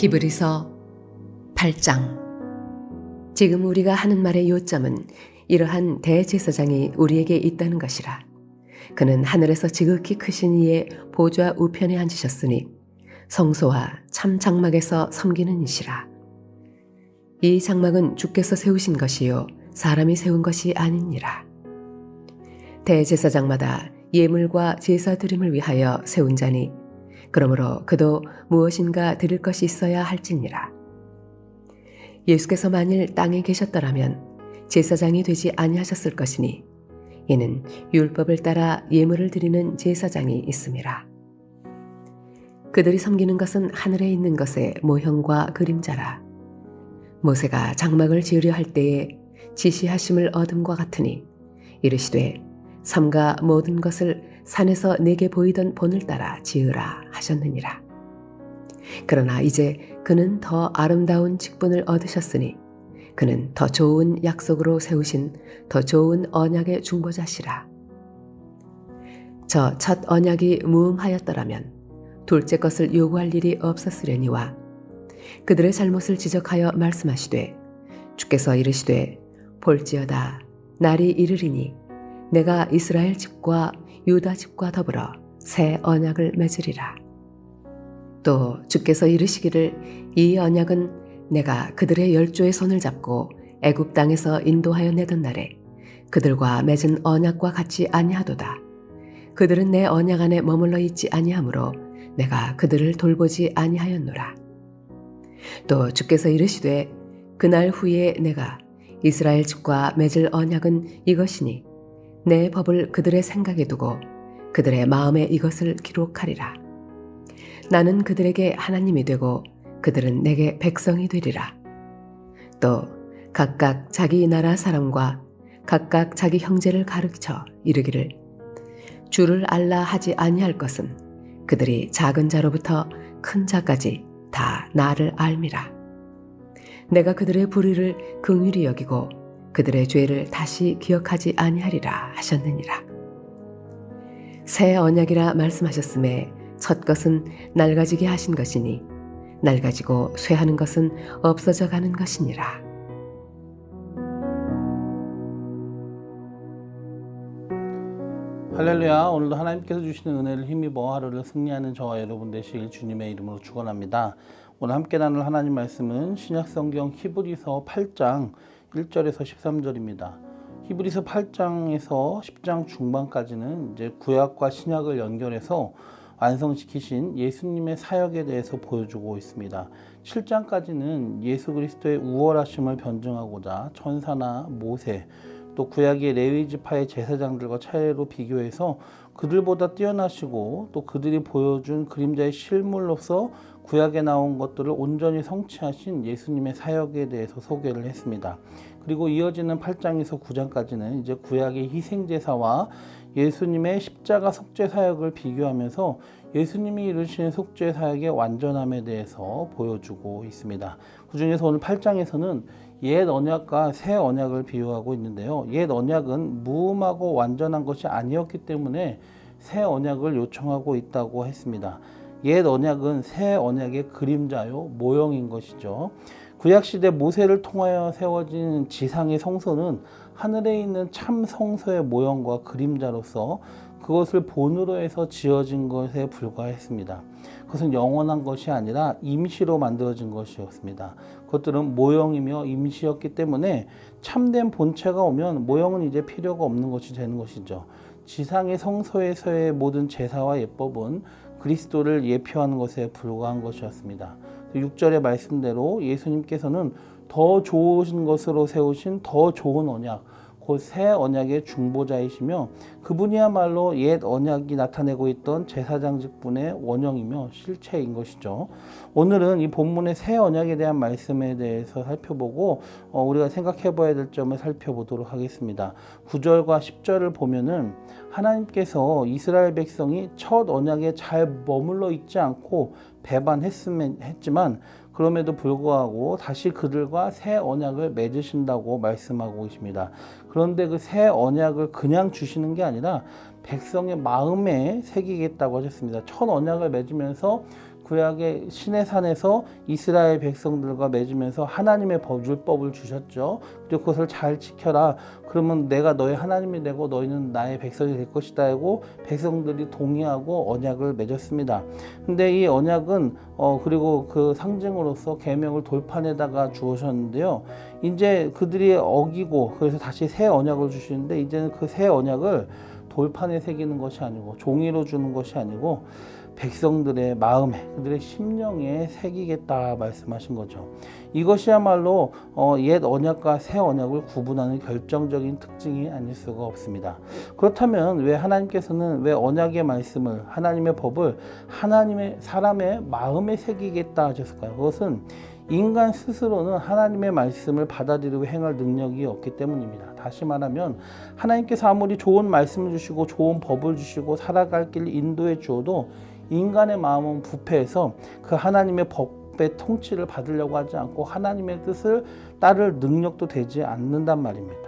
히브리서 8장. 지금 우리가 하는 말의 요점은 이러한 대제사장이 우리에게 있다는 것이라. 그는 하늘에서 지극히 크신 이의 보좌 우편에 앉으셨으니 성소와 참 장막에서 섬기는 이시라. 이 장막은 주께서 세우신 것이요 사람이 세운 것이 아니니라. 대제사장마다 예물과 제사 드림을 위하여 세운 자니 그러므로 그도 무엇인가 드릴 것이 있어야 할지니라. 예수께서 만일 땅에 계셨더라면 제사장이 되지 아니하셨을 것이니 이는 율법을 따라 예물을 드리는 제사장이 있음이라. 그들이 섬기는 것은 하늘에 있는 것의 모형과 그림자라. 모세가 장막을 지으려 할 때에 지시하심을 얻음과 같으니 이르시되 삼가 모든 것을 산에서 내게 보이던 본을 따라 지으라 하셨느니라. 그러나 이제 그는 더 아름다운 직분을 얻으셨으니 그는 더 좋은 약속으로 세우신 더 좋은 언약의 중보자시라. 저 첫 언약이 무응하였더라면 둘째 것을 요구할 일이 없었으려니와 그들의 잘못을 지적하여 말씀하시되 주께서 이르시되 볼지어다 날이 이르리니 내가 이스라엘 집과 유다 집과 더불어 새 언약을 맺으리라. 또 주께서 이르시기를 이 언약은 내가 그들의 열조의 손을 잡고 애굽 땅에서 인도하여 내던 날에 그들과 맺은 언약과 같이 아니하도다. 그들은 내 언약 안에 머물러 있지 아니하므로 내가 그들을 돌보지 아니하였노라. 또 주께서 이르시되 그날 후에 내가 이스라엘 집과 맺을 언약은 이것이니 내 법을 그들의 생각에 두고 그들의 마음에 이것을 기록하리라. 나는 그들에게 하나님이 되고 그들은 내게 백성이 되리라. 또 각각 자기 나라 사람과 각각 자기 형제를 가르쳐 이르기를 주를 알라 하지 아니할 것은 그들이 작은 자로부터 큰 자까지 다 나를 알미라. 내가 그들의 불의를 긍휼히 여기고 그들의 죄를 다시 기억하지 아니하리라 하셨느니라. 새 언약이라 말씀하셨음에 첫 것은 낡아지게 하신 것이니 낡아지고 쇠하는 것은 없어져 가는 것이니라. 할렐루야. 오늘도 하나님께서 주시는 은혜를 힘입어 하루를 승리하는 저와 여러분 되시길 주님의 이름으로 축원합니다. 오늘 함께 나눌 하나님 말씀은 신약성경 히브리서 8장 1절에서 13절입니다. 히브리서 8장에서 10장 중반까지는 이제 구약과 신약을 연결해서 완성시키신 예수님의 사역에 대해서 보여주고 있습니다. 7장까지는 예수 그리스도의 우월하심을 변증하고자 천사나 모세, 또 구약의 레위 지파의 제사장들과 차례로 비교해서 그들보다 뛰어나시고 또 그들이 보여준 그림자의 실물로서 구약에 나온 것들을 온전히 성취하신 예수님의 사역에 대해서 소개를 했습니다. 그리고 이어지는 8장에서 9장까지는 이제 구약의 희생제사와 예수님의 십자가 속죄 사역을 비교하면서 예수님이 이루신 속죄 사역의 완전함에 대해서 보여주고 있습니다. 그 중에서 오늘 8장에서는 옛 언약과 새 언약을 비유하고 있는데요. 옛 언약은 무음하고 완전한 것이 아니었기 때문에 새 언약을 요청하고 있다고 했습니다. 옛 언약은 새 언약의 그림자요, 모형인 것이죠. 구약시대 모세를 통하여 세워진 지상의 성소는 하늘에 있는 참 성소의 모형과 그림자로서 그것을 본으로 해서 지어진 것에 불과했습니다. 그것은 영원한 것이 아니라 임시로 만들어진 것이었습니다. 그것들은 모형이며 임시였기 때문에 참된 본체가 오면 모형은 이제 필요가 없는 것이 되는 것이죠. 지상의 성소에서의 모든 제사와 예법은 그리스도를 예표하는 것에 불과한 것이었습니다. 6절의 말씀대로 예수님께서는 더 좋으신 것으로 세우신 더 좋은 언약, 곧 새 언약의 중보자이시며 그분이야말로 옛 언약이 나타내고 있던 제사장 직분의 원형이며 실체인 것이죠. 오늘은 이 본문의 새 언약에 대한 말씀에 대해서 살펴보고 우리가 생각해 봐야 될 점을 살펴보도록 하겠습니다. 9절과 10절을 보면은 하나님께서 이스라엘 백성이 첫 언약에 잘 머물러 있지 않고 배반했지만 그럼에도 불구하고 다시 그들과 새 언약을 맺으신다고 말씀하고 계십니다. 그런데 그 새 언약을 그냥 주시는 게 아니라 백성의 마음에 새기겠다고 하셨습니다. 첫 언약을 맺으면서 구약의 시내산에서 이스라엘 백성들과 맺으면서 하나님의 율법을 주셨죠. 그리고 그것을 잘 지켜라. 그러면 내가 너의 하나님이 되고 너희는 나의 백성이 될 것이다 하고 백성들이 동의하고 언약을 맺었습니다. 근데 이 언약은 그리고 그 상징으로서 계명을 돌판에다가 주셨는데요. 이제 그들이 어기고 그래서 다시 새 언약을 주시는데 이제는 그 새 언약을 돌판에 새기는 것이 아니고 종이로 주는 것이 아니고 백성들의 마음에 그들의 심령에 새기겠다 말씀하신 거죠. 이것이야말로 옛 언약과 새 언약을 구분하는 결정적인 특징이 아닐 수가 없습니다. 그렇다면 왜 하나님께서는 왜 언약의 말씀을 하나님의 법을 하나님의 사람의 마음에 새기겠다 하셨을까요? 그것은 인간 스스로는 하나님의 말씀을 받아들이고 행할 능력이 없기 때문입니다. 다시 말하면 하나님께서 아무리 좋은 말씀을 주시고 좋은 법을 주시고 살아갈 길을 인도해 주어도 인간의 마음은 부패해서 그 하나님의 법의 통치를 받으려고 하지 않고 하나님의 뜻을 따를 능력도 되지 않는단 말입니다.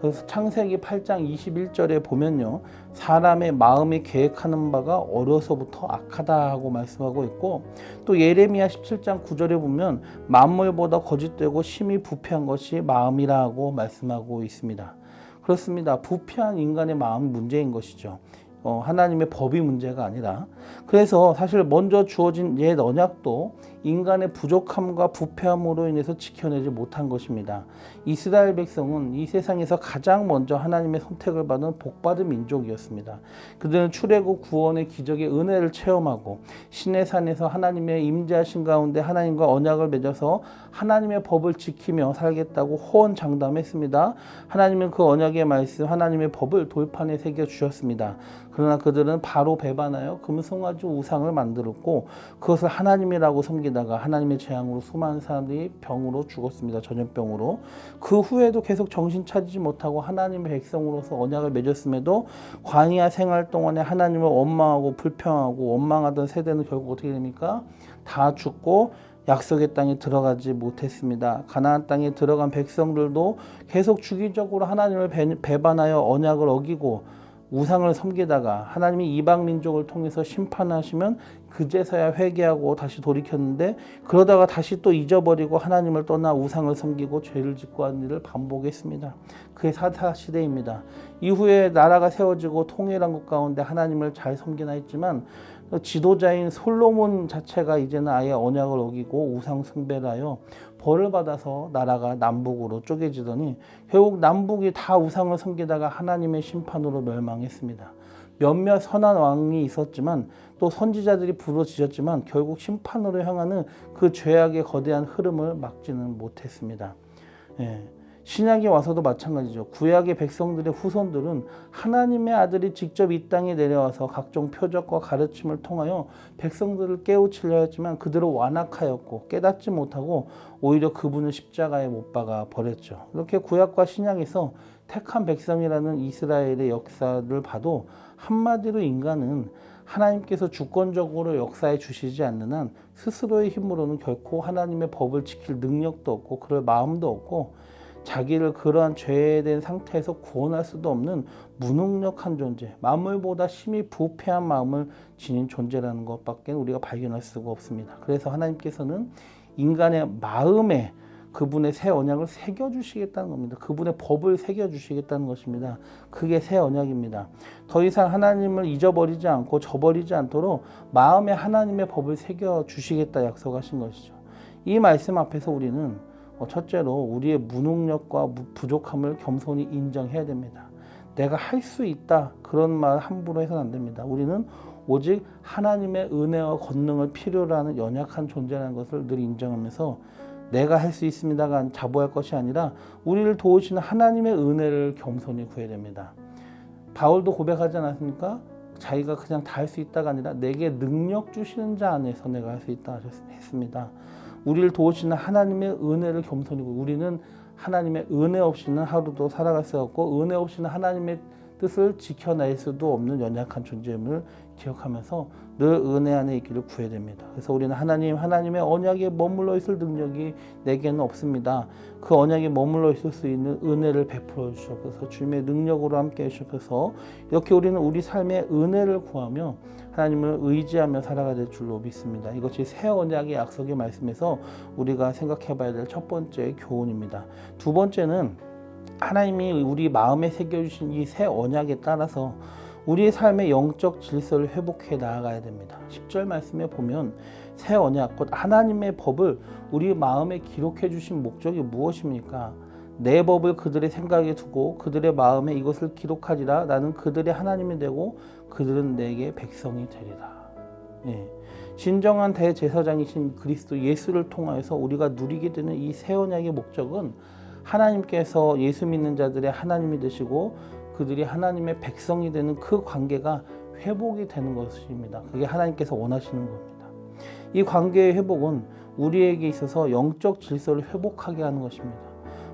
그래서 창세기 8장 21절에 보면요, 사람의 마음이 계획하는 바가 어려서부터 악하다 하고 말씀하고 있고, 또 예레미야 17장 9절에 보면 만물보다 거짓되고 심히 부패한 것이 마음이라고 말씀하고 있습니다. 그렇습니다. 부패한 인간의 마음이 문제인 것이죠. 하나님의 법이 문제가 아니라. 그래서 사실 먼저 주어진 옛 언약도 인간의 부족함과 부패함으로 인해서 지켜내지 못한 것입니다. 이스라엘 백성은 이 세상에서 가장 먼저 하나님의 선택을 받은 복받은 민족이었습니다. 그들은 출애굽 구원의 기적의 은혜를 체험하고 시내산에서 하나님의 임재하신 가운데 하나님과 언약을 맺어서 하나님의 법을 지키며 살겠다고 호언장담했습니다. 하나님은 그 언약의 말씀, 하나님의 법을 돌판에 새겨 주셨습니다. 그러나 그들은 바로 배반하여 금송아지 우상을 만들었고 그것을 하나님이라고 섬기다가 하나님의 재앙으로 수많은 사람들이 병으로 죽었습니다. 전염병으로. 그 후에도 계속 정신 차리지 못하고 하나님의 백성으로서 언약을 맺었음에도 광야 생활 동안에 하나님을 원망하고 불평하고 원망하던 세대는 결국 어떻게 됩니까? 다 죽고 약속의 땅에 들어가지 못했습니다. 가나안 땅에 들어간 백성들도 계속 주기적으로 하나님을 배반하여 언약을 어기고 우상을 섬기다가 하나님이 이방 민족을 통해서 심판하시면 그제서야 회개하고 다시 돌이켰는데 그러다가 다시 또 잊어버리고 하나님을 떠나 우상을 섬기고 죄를 짓고 하는 일을 반복했습니다. 그게 사사시대입니다. 이후에 나라가 세워지고 통일한 것 가운데 하나님을 잘 섬기나 했지만 지도자인 솔로몬 자체가 이제는 아예 언약을 어기고 우상 숭배를 하여 벌을 받아서 나라가 남북으로 쪼개지더니 결국 남북이 다 우상을 섬기다가 하나님의 심판으로 멸망했습니다. 몇몇 선한 왕이 있었지만 또 선지자들이 부르짖었지만 결국 심판으로 향하는 그 죄악의 거대한 흐름을 막지는 못했습니다. 신약에 와서도 마찬가지죠. 구약의 백성들의 후손들은 하나님의 아들이 직접 이 땅에 내려와서 각종 표적과 가르침을 통하여 백성들을 깨우치려 했지만 그들은 완악하였고 깨닫지 못하고 오히려 그분을 십자가에 못 박아 버렸죠. 이렇게 구약과 신약에서 택한 백성이라는 이스라엘의 역사를 봐도 한마디로 인간은 하나님께서 주권적으로 역사해 주시지 않는 한 스스로의 힘으로는 결코 하나님의 법을 지킬 능력도 없고 그럴 마음도 없고 자기를 그러한 죄된 상태에서 구원할 수도 없는 무능력한 존재, 만물보다 심히 부패한 마음을 지닌 존재라는 것밖에 우리가 발견할 수가 없습니다. 그래서 하나님께서는 인간의 마음에 그분의 새 언약을 새겨주시겠다는 겁니다. 그분의 법을 새겨주시겠다는 것입니다. 그게 새 언약입니다. 더 이상 하나님을 잊어버리지 않고 저버리지 않도록 마음에 하나님의 법을 새겨주시겠다 약속하신 것이죠. 이 말씀 앞에서 우리는 첫째로 우리의 무능력과 부족함을 겸손히 인정해야 됩니다. 내가 할 수 있다 그런 말 함부로 해서는 안 됩니다. 우리는 오직 하나님의 은혜와 권능을 필요로 하는 연약한 존재라는 것을 늘 인정하면서 내가 할 수 있습니다가 자부할 것이 아니라 우리를 도우시는 하나님의 은혜를 겸손히 구해야 됩니다. 바울도 고백하지 않았습니까? 자기가 그냥 다 할 수 있다가 아니라 내게 능력 주시는 자 안에서 내가 할 수 있다 했습니다. 우리를 도우시는 하나님의 은혜를 겸손히 구해. 우리는 하나님의 은혜 없이는 하루도 살아갈 수 없고 은혜 없이는 하나님의 뜻을 지켜낼 수도 없는 연약한 존재임을 기억하면서 늘 은혜 안에 있기를 구해야 됩니다. 그래서 우리는 하나님의 언약에 머물러 있을 능력이 내게는 없습니다. 그 언약에 머물러 있을 수 있는 은혜를 베풀어 주셔서 주님의 능력으로 함께 해주셔서 이렇게 우리는 우리 삶의 은혜를 구하며 하나님을 의지하며 살아가야 될 줄로 믿습니다. 이것이 새 언약의 약속의 말씀에서 우리가 생각해 봐야 될 첫 번째 교훈입니다. 두 번째는 하나님이 우리 마음에 새겨주신 이 새 언약에 따라서 우리의 삶의 영적 질서를 회복해 나아가야 됩니다. 10절 말씀에 보면 새 언약, 곧 하나님의 법을 우리 마음에 기록해 주신 목적이 무엇입니까? 내 법을 그들의 생각에 두고 그들의 마음에 이것을 기록하리라. 나는 그들의 하나님이 되고 그들은 내게 백성이 되리라. 예. 진정한 대제사장이신 그리스도 예수를 통하여서 우리가 누리게 되는 이 새 언약의 목적은 하나님께서 예수 믿는 자들의 하나님이 되시고 그들이 하나님의 백성이 되는 그 관계가 회복이 되는 것입니다. 그게 하나님께서 원하시는 겁니다. 이 관계의 회복은 우리에게 있어서 영적 질서를 회복하게 하는 것입니다.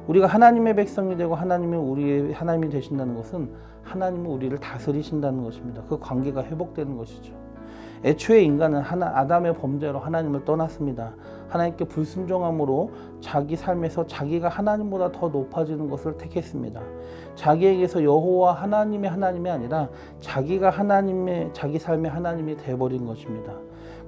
우리가 하나님의 백성이 되고 하나님이 우리의 하나님이 되신다는 것은 하나님은 우리를 다스리신다는 것입니다. 그 관계가 회복되는 것이죠. 애초에 인간은 아담의 범죄로 하나님을 떠났습니다. 하나님께 불순종함으로 자기 삶에서 자기가 하나님보다 더 높아지는 것을 택했습니다. 자기에게서 여호와 하나님이 아니라 자기가 자기 삶의 하나님이 되어버린 것입니다.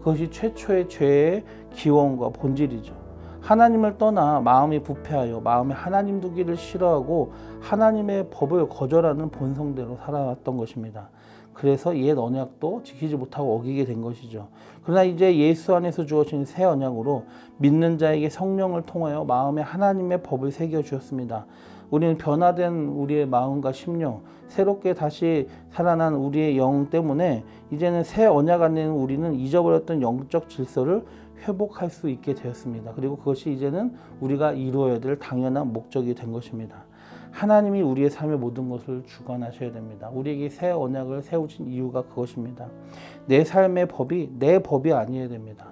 그것이 최초의 죄의 기원과 본질이죠. 하나님을 떠나 마음이 부패하여 마음에 하나님 두기를 싫어하고 하나님의 법을 거절하는 본성대로 살아왔던 것입니다. 그래서 옛 언약도 지키지 못하고 어기게 된 것이죠. 그러나 이제 예수 안에서 주어진 새 언약으로 믿는 자에게 성령을 통하여 마음에 하나님의 법을 새겨주었습니다. 우리는 변화된 우리의 마음과 심령, 새롭게 다시 살아난 우리의 영 때문에 이제는 새 언약 안에 우리는 잊어버렸던 영적 질서를 회복할 수 있게 되었습니다. 그리고 그것이 이제는 우리가 이루어야 될 당연한 목적이 된 것입니다. 하나님이 우리의 삶의 모든 것을 주관하셔야 됩니다. 우리에게 새 언약을 세우신 이유가 그것입니다. 내 삶의 법이 내 법이 아니어야 됩니다.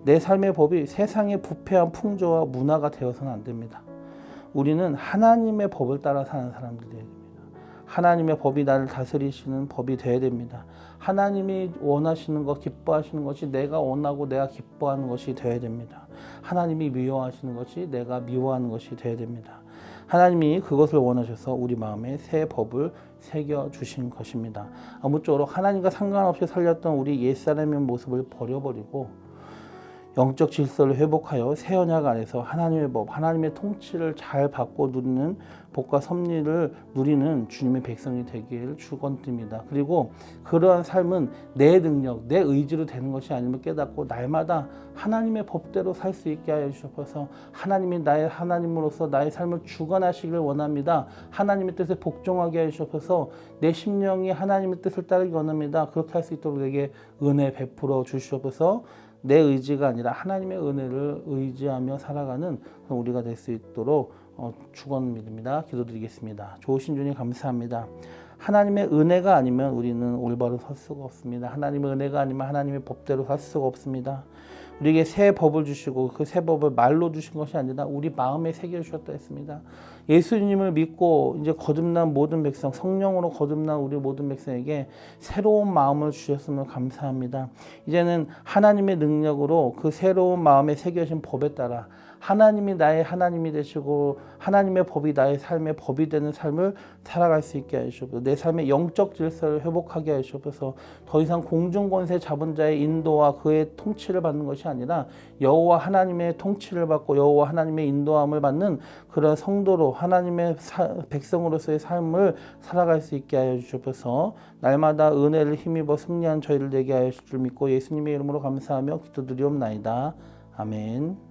내 삶의 법이 세상의 부패한 풍조와 문화가 되어서는 안 됩니다. 우리는 하나님의 법을 따라 사는 사람들이 됩니다. 하나님의 법이 나를 다스리시는 법이 되어야 됩니다. 하나님이 원하시는 것, 기뻐하시는 것이 내가 원하고 내가 기뻐하는 것이 되어야 됩니다. 하나님이 미워하시는 것이 내가 미워하는 것이 되어야 됩니다. 하나님이 그것을 원하셔서 우리 마음에 새 법을 새겨주신 것입니다. 아무쪼록 하나님과 상관없이 살렸던 우리 옛사람의 모습을 버려버리고 영적 질서를 회복하여 새 언약 안에서 하나님의 법, 하나님의 통치를 잘 받고 누리는 복과 섭리를 누리는 주님의 백성이 되기를 축원드립니다. 그리고 그러한 삶은 내 능력, 내 의지로 되는 것이 아님을 깨닫고 날마다 하나님의 법대로 살 수 있게 하여 주셔서 하나님이 나의 하나님으로서 나의 삶을 주관하시길 원합니다. 하나님의 뜻에 복종하게 하여 주셔서 내 심령이 하나님의 뜻을 따르기 원합니다. 그렇게 할 수 있도록 내게 은혜 베풀어 주시옵소서. 내 의지가 아니라 하나님의 은혜를 의지하며 살아가는 우리가 될 수 있도록 축원드립니다. 기도드리겠습니다. 좋으신 주님 감사합니다. 하나님의 은혜가 아니면 우리는 올바로 설 수가 없습니다. 하나님의 은혜가 아니면 하나님의 법대로 살 수가 없습니다. 우리에게 새 법을 주시고 그 새 법을 말로 주신 것이 아니라 우리 마음에 새겨주셨다 했습니다. 예수님을 믿고 이제 거듭난 모든 백성, 성령으로 거듭난 우리 모든 백성에게 새로운 마음을 주셨음을 감사합니다. 이제는 하나님의 능력으로 그 새로운 마음에 새겨진 법에 따라 하나님이 나의 하나님이 되시고 하나님의 법이 나의 삶의 법이 되는 삶을 살아갈 수 있게 하시옵소서. 내 삶의 영적 질서를 회복하게 하시옵소서. 더 이상 공중권세 잡은 자의 인도와 그의 통치를 받는 것이 아니라 여호와 하나님의 통치를 받고 여호와 하나님의 인도함을 받는 그런 성도로 하나님의 백성으로서의 삶을 살아갈 수 있게 하여 주옵소서. 날마다 은혜를 힘입어 승리한 저희를 되게 하여 주실 줄 믿고 예수님의 이름으로 감사하며 기도드리옵나이다. 아멘.